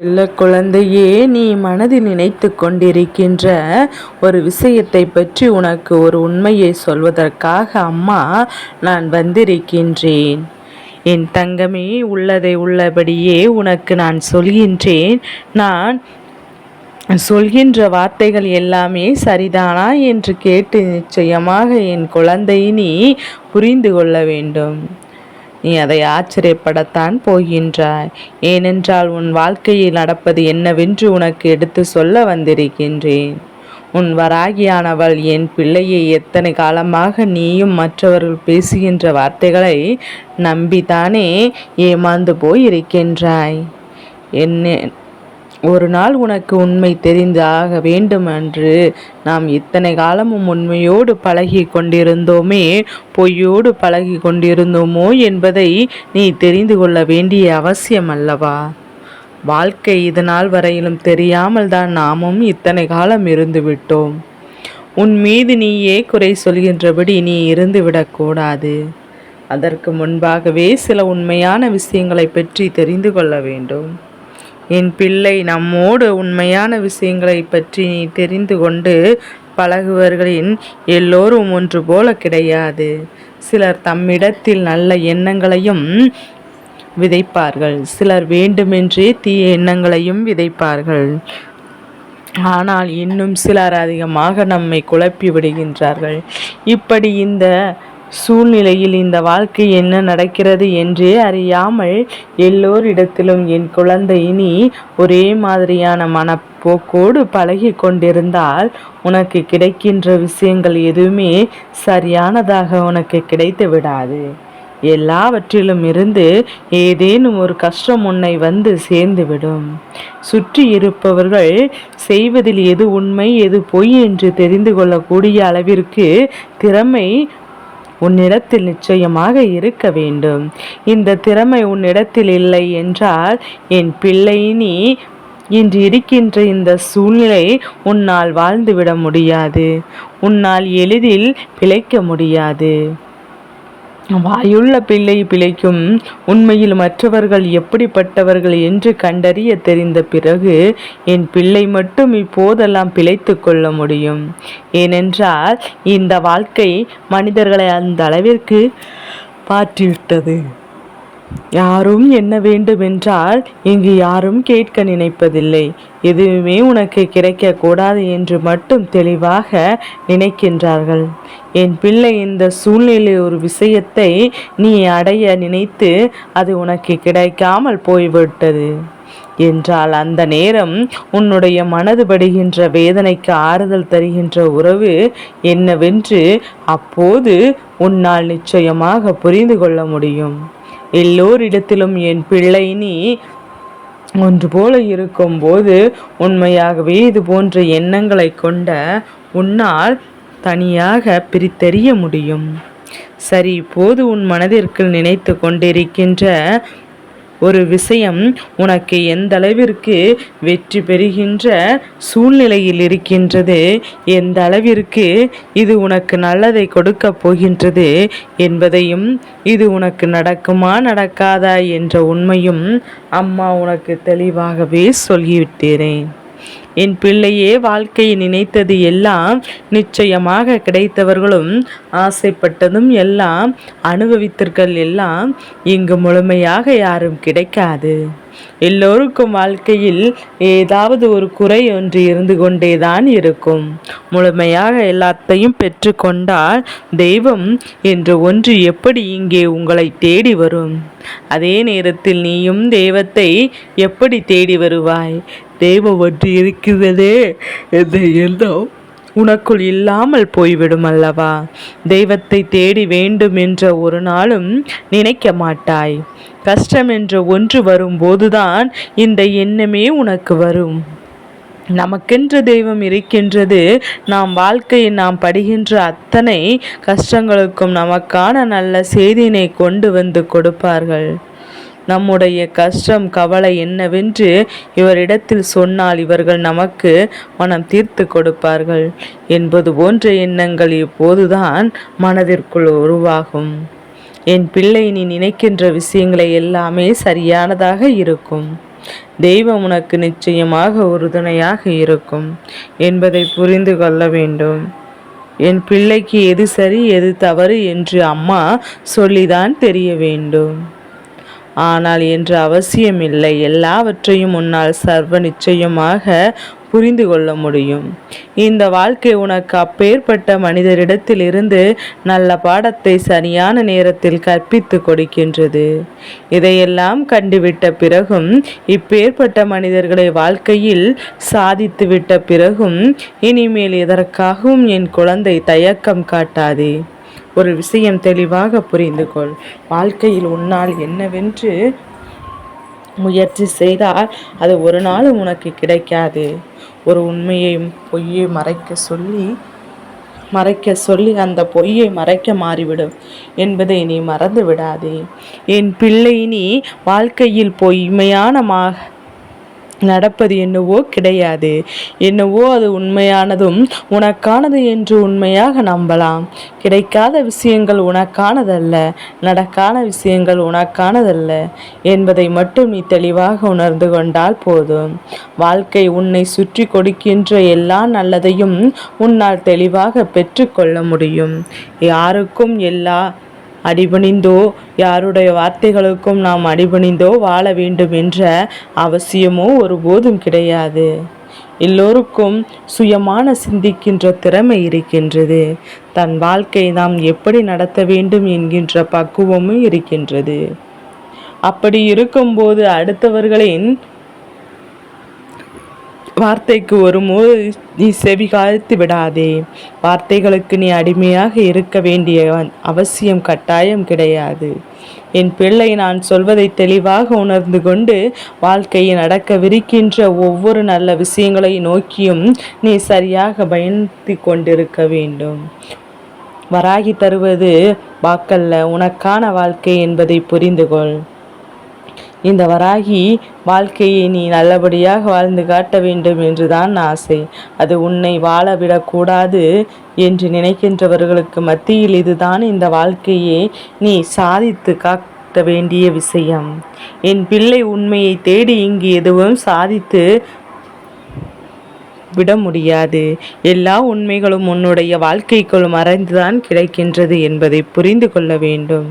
இல்ல குழந்தையே, நீ மனதில் நினைத்து கொண்டிருக்கின்ற ஒரு விஷயத்தை பற்றி உனக்கு ஒரு உண்மையை சொல்வதற்காக அம்மா நான் வந்திருக்கின்றேன். என் தங்கமே, உள்ளதை உள்ளபடியே உனக்கு நான் சொல்கின்றேன். நான் சொல்கின்ற வார்த்தைகள் எல்லாமே சரிதானா என்று கேட்டு நிச்சயமாக என் குழந்தை நீ புரிந்து கொள்ள வேண்டும். நீ அதை ஆச்சரியப்படத்தான் போகின்றாய். ஏனென்றால் உன் வாழ்க்கையில் நடப்பது என்னவென்று உனக்கு எடுத்து சொல்ல வந்திருக்கின்றேன். உன் வராகியானவள் என் பிள்ளையை எத்தனை காலமாக நீயும் மற்றவர்கள் பேசுகின்ற வார்த்தைகளை நம்பித்தானே ஏமாந்து போயிருக்கின்றாய். என்ன ஒரு நாள் உனக்கு உண்மை தெரிந்தாக வேண்டும் என்று நாம் இத்தனை காலமும் உண்மையோடு பழகி கொண்டிருந்தோமே, பொய்யோடு பழகி கொண்டிருந்தோமோ என்பதை நீ தெரிந்து கொள்ள வேண்டிய அவசியம் அல்லவா? வாழ்க்கை இது நாள் வரையிலும் தெரியாமல் தான் நாமும் இத்தனை காலம் இருந்து விட்டோம். உன் மீது நீயே குறை சொல்கின்றபடி நீ இருந்து விடக்கூடாது. அதற்கு முன்பாகவே சில உண்மையான விஷயங்களை பற்றி தெரிந்து கொள்ள வேண்டும். என் பிள்ளை, நம்மோடு உண்மையான விஷயங்களை பற்றி நீ தெரிந்து கொண்டு பழகுவர்களின் எல்லோரும் ஒன்று போல கிடையாது. சிலர் தம்மிடத்தில் நல்ல எண்ணங்களையும் விதைப்பார்கள், சிலர் வேண்டுமென்றே தீய எண்ணங்களையும் விதைப்பார்கள். ஆனால் இன்னும் சிலர் அதிகமாக நம்மை குழப்பி விடுகின்றார்கள். இப்படி இந்த சூழ்நிலையில் இந்த வாழ்க்கை என்ன நடக்கிறது என்றே அறியாமல் எல்லோரிடத்திலும் என் குழந்தை நீ ஒரே மாதிரியான மனப்போக்கோடு பழகி கொண்டிருந்தால் உனக்கு கிடைக்கின்ற விஷயங்கள் எதுவுமே சரியானதாக உனக்கு கிடைத்து விடாது. எல்லாவற்றிலும் இருந்து ஏதேனும் ஒரு கஷ்டம் உன்னை வந்து சேர்ந்துவிடும். சுற்றி இருப்பவர்கள் செய்வதில் எது உண்மை எது பொய் என்று தெரிந்து கொள்ளக்கூடிய அளவிற்கு திறமை உன்னிடத்தில் நிச்சயமாக இருக்க வேண்டும். இந்த திறமை உன்னிடத்தில் இல்லை என்றால் என் பிள்ளை நீ இன்று இருக்கின்ற இந்த சூழ்நிலை உன்னால் வாழ்ந்துவிட முடியாது. உன்னால் எளிதில் பிழைக்க முடியாது. வாயுள்ள பிள்ளை பிழைக்கும். உண்மையில் மற்றவர்கள் எப்படிப்பட்டவர்கள் என்று கண்டறிய தெரிந்த பிறகு என் பிள்ளை மட்டும் இப்போதெல்லாம் பிழைத்து கொள்ள முடியும். ஏனென்றால் இந்த வாழ்க்கை மனிதர்களை அந்த அளவிற்கு மாற்றிவிட்டது. யாரும் என்ன வேண்டுமென்றால் இங்கு யாரும் கேட்க நினைப்பதில்லை. எதுவுமே உனக்கு கிடைக்கக்கூடாது என்று மட்டும் தெளிவாக நினைக்கின்றார்கள். என் பிள்ளை, இந்த சூழ்நிலை ஒரு விஷயத்தை நீ அடைய நினைத்து அது உனக்கு கிடைக்காமல் போய்விட்டது என்றால் அந்த நேரம் உன்னுடைய மனது படுகின்ற வேதனைக்கு ஆறுதல் தருகின்ற உறவு என்னவென்று அப்போது உன்னால் நிச்சயமாக புரிந்து கொள்ள முடியும். எல்லோரிடத்திலும் என் பிள்ளை நீ ஒன்று போல இருக்கும்போது உண்மையாகவே இது போன்ற எண்ணங்களை கொண்ட உன்னால் தனியாக பிரித்தறிய முடியும். சரி, இப்போது உன் மனதிற்குள் நினைத்து கொண்டிருக்கின்ற ஒரு விஷயம் உனக்கு எந்த அளவிற்கு வெற்றி பெறுகின்ற சூழ்நிலையில் இருக்கின்றது, எந்த அளவிற்கு இது உனக்கு நல்லதை கொடுக்க போகின்றது என்பதையும், இது உனக்கு நடக்குமா நடக்காதா என்ற உண்மையும் அம்மா உனக்கு தெளிவாகவே சொல்லிவிட்டேன். என் பிள்ளையே, வாழ்க்கையை நினைத்தது எல்லாம் நிச்சயமாக கிடைத்தவர்களும் ஆசைப்பட்டதும் எல்லாம் அனுபவித்தர்கள் எல்லாம் இங்கு முழுமையாக யாரும் கிடைக்காது. எல்லோருக்கும் வாழ்க்கையில் ஏதாவது ஒரு குறை ஒன்று இருந்து கொண்டேதான் இருக்கும். முழுமையாக எல்லாத்தையும் பெற்று கொண்டால் தெய்வம் என்று ஒன்று எப்படி இங்கே உங்களை தேடி வரும்? அதே நேரத்தில் நீயும் தெய்வத்தை எப்படி தேடி வருவாய்? தெய்வம் ஒன்று இருக்கிறதே என்ற எண்ணம் உனக்குள் இல்லாமல் போய்விடும் அல்லவா? தெய்வத்தை தேடி வேண்டும் என்ற ஒரு நாளும் நினைக்க மாட்டாய். கஷ்டம் என்ற ஒன்று வரும்போதுதான் இந்த எண்ணமே உனக்கு வரும். நமக்கென்று தெய்வம் இருக்கின்றது. நாம் படுகின்ற அத்தனை கஷ்டங்களுக்கும் நமக்கான நல்ல செய்தியினை கொண்டு வந்து கொடுப்பார்கள். நம்முடைய கஷ்டம் கவலை என்னவென்று இவரிடத்தில் சொன்னால் இவர்கள் நமக்கு மனம் தீர்த்து கொடுப்பார்கள் என்பது போன்ற எண்ணங்கள் இப்போதுதான் மனதிற்குள் உருவாகும். என் பிள்ளை, நீ நினைக்கின்ற விஷயங்களை எல்லாமே சரியானதாக இருக்கும். தெய்வம் உனக்கு நிச்சயமாக உறுதுணையாக இருக்கும் என்பதை புரிந்து கொள்ள வேண்டும். என் பிள்ளைக்கு எது சரி எது தவறு என்று அம்மா சொல்லிதான் தெரிய வேண்டும். ஆனால் என்று அவசியமில்லை. எல்லாவற்றையும் உன்னால் சர்வ நிச்சயமாக புரிந்து கொள்ள முடியும். இந்த வாழ்க்கை உனக்கு அப்பேற்பட்ட மனிதரிடத்திலிருந்து நல்ல பாடத்தை சரியான நேரத்தில் கற்பித்து கொடுக்கின்றது. இதையெல்லாம் கண்டுவிட்ட பிறகும், இப்பேற்பட்ட மனிதர்களை வாழ்க்கையில் சாதித்து விட்ட பிறகும், இனிமேல் எதற்காகவும் என் குழந்தை தயக்கம் காட்டாதே. ஒரு விஷயம் தெளிவாக புரிந்து கொள். வாழ்க்கையில் உன்னால் என்னவென்று முயற்சி செய்தால் அது ஒரு நாளும் உனக்கு கிடைக்காது. ஒரு உண்மையை பொய்யை மறைக்க சொல்லி அந்த பொய்யை மறைக்க மாறிவிடும் என்பதை நீ மறந்து விடாதே. என் பிள்ளை, நீ வாழ்க்கையில் பொய்மையான நடப்பது என்னவோ கிடையாது. என்னவோ அது உண்மையானதும் உனக்கானது என்று உண்மையாக நம்பலாம். கிடைக்காத விஷயங்கள் உனக்கானதல்ல, நடக்கான விஷயங்கள் உனக்கானதல்ல என்பதை மட்டும் நீ தெளிவாக உணர்ந்து கொண்டால் போதும். வாழ்க்கை உன்னை சுற்றி கொடுக்கின்ற எல்லா நல்லதையும் உன்னால் தெளிவாக பெற்றுக்கொள்ள முடியும். யாருக்கும் அடிபணிந்தோ யாருடைய வார்த்தைகளுக்கும் நாம் அடிபணிந்தோ வாழ வேண்டும் என்ற அவசியமோ ஒருபோதும் கிடையாது. எல்லோருக்கும் சுயமான சிந்திக்கின்ற திறமை இருக்கின்றது. தன் வாழ்க்கை நாம் எப்படி நடத்த வேண்டும் என்கின்ற பக்குவமும் இருக்கின்றது. அப்படி இருக்கும்போது அடுத்தவர்களின் வார்த்தைக்கு ஒருபோது நீ செவி காய்த்து விடாதே. வார்த்தைகளுக்கு நீ அடிமையாக இருக்க வேண்டிய அவசியம் கட்டாயம் கிடையாது. என் பிள்ளை, நான் சொல்வதை தெளிவாக உணர்ந்து கொண்டு வாழ்க்கையை நடக்கவிருக்கின்ற ஒவ்வொரு நல்ல விஷயங்களை நோக்கியும் நீ சரியாக பயணித்து கொண்டிருக்க வேண்டும். வராகி தருவது வாக்கல்ல, உனக்கான வாழ்க்கை என்பதை புரிந்து கொள். இந்த வராகி வாழ்க்கையை நீ நல்லபடியாக வாழ்ந்து காட்ட வேண்டும் என்றுதான் ஆசை. அது உன்னை வாழவிடக்கூடாது என்று நினைக்கின்றவர்களுக்கு மத்தியில் இதுதான் இந்த வாழ்க்கையை நீ சாதித்து காட்ட வேண்டிய விஷயம். என் பிள்ளை, உண்மையை தேடி இங்கு எதுவும் சாதித்து விட முடியாது. எல்லா உண்மைகளும் உன்னுடைய வாழ்க்கைக்குள் மறைந்துதான் கிடைக்கின்றது என்பதை புரிந்து கொள்ள வேண்டும்.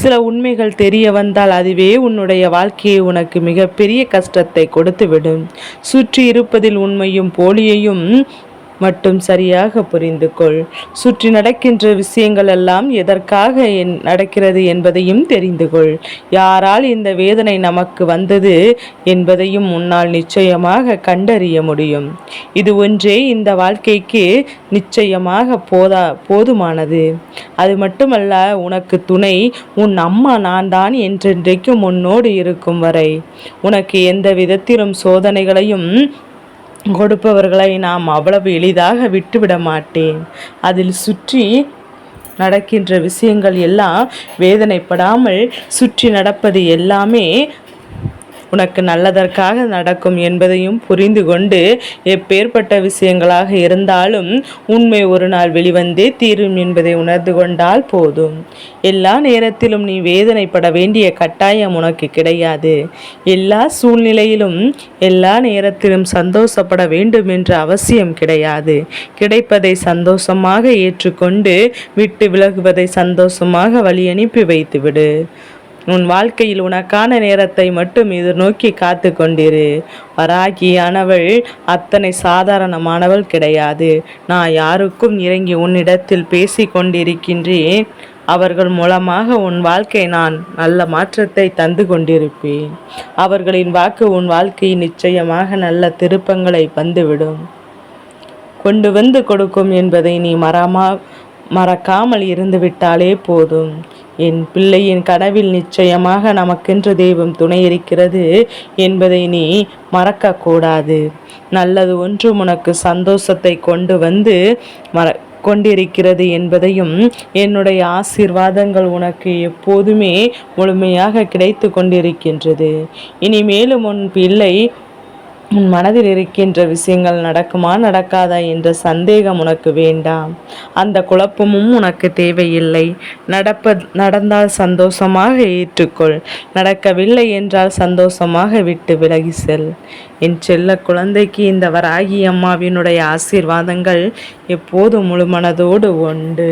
சில உண்மைகள் தெரிய வந்தால் அதுவே உன்னுடைய வாழ்க்கையை உனக்கு மிகப்பெரிய கஷ்டத்தை கொடுத்துவிடும். சுற்றி இருப்பதில் உண்மையும் போலியையும் மட்டும் சரியாக புரிந்து கொள். சுற்றி நடக்கின்ற விஷயங்கள் எல்லாம் எதற்காக நடக்கிறது என்பதையும் தெரிந்து கொள். யாரால் இந்த வேதனை நமக்கு வந்தது என்பதையும் உன்னால் நிச்சயமாக கண்டறிய முடியும். இது ஒன்றே இந்த வாழ்க்கைக்கு நிச்சயமாக போதுமானது. அது மட்டுமல்ல, உனக்கு துணை உன் அம்மா நான் தான் என்றென்றைக்கும் உன்னோடு இருக்கும் வரை உனக்கு எந்த விதத்திலும் சோதனைகளையும் கொடுப்பவர்களை நாம் அவ்வளவு எளிதாக விட்டுவிட மாட்டேன். அதில் சுற்றி நடக்கின்ற விஷயங்கள் எல்லாம் வேதனைப்படாமல் சுற்றி நடப்பது எல்லாமே உனக்கு நல்லதற்காக நடக்கும் என்பதையும் புரிந்து கொண்டு எப்பேற்பட்ட விஷயங்களாக இருந்தாலும் உண்மை ஒரு நாள் வெளிவந்தே தீரும் என்பதை உணர்ந்து கொண்டால் போதும். எல்லா நேரத்திலும் நீ வேதனைப்பட வேண்டிய கட்டாயம் உனக்கு கிடையாது. எல்லா சூழ்நிலையிலும் எல்லா நேரத்திலும் சந்தோஷப்பட வேண்டும் என்ற அவசியம் கிடையாது. கிடைப்பதை சந்தோஷமாக ஏற்றுக்கொண்டு விட்டு விலகுவதை சந்தோஷமாக வழி அனுப்பி வைத்துவிடு. உன் வாழ்க்கையில் உனக்கான நேரத்தை மட்டும் எதிர்நோக்கி காத்து கொண்டிரு. வராகியானவள் அத்தனை சாதாரணமானவள் கிடையாது. நான் யாருக்கும் இறங்கி உன்னிடத்தில் பேசி கொண்டிருக்கின்றேன். அவர்கள் மூலமாக உன் வாழ்க்கை நான் நல்ல மாற்றத்தை தந்து கொண்டிருப்பேன். அவர்களின் வாக்கு உன் வாழ்க்கையில் நிச்சயமாக நல்ல திருப்பங்களை கொண்டு வந்து கொடுக்கும் என்பதை நீ மறக்காமல் இருந்துவிட்டாலே போதும். என் பிள்ளையின் கனவில் நிச்சயமாக நமக்கென்று தெய்வம் துணை இருக்கிறது என்பதை நீ மறக்கக்கூடாது. நல்லது ஒன்று உனக்கு சந்தோஷத்தை கொண்டு வந்து கொண்டிருக்கிறது என்பதையும், என்னுடைய ஆசீர்வாதங்கள் உனக்கு எப்போதுமே முழுமையாக கிடைத்து கொண்டிருக்கின்றது. இனிமேலும் உன் பிள்ளை உன் மனதில் இருக்கின்ற விஷயங்கள் நடக்குமா நடக்காதா என்ற சந்தேகம் உனக்கு வேண்டாம். அந்த குழப்பமும் உனக்கு தேவையில்லை. நடந்தால் சந்தோஷமாக ஏற்றுக்கொள். நடக்கவில்லை என்றால் சந்தோஷமாக விட்டு விலகி செல். என் செல்ல குழந்தைக்கு இந்த வராகி அம்மாவினுடைய ஆசீர்வாதங்கள் எப்போதும் முழு மனதோடு உண்டு.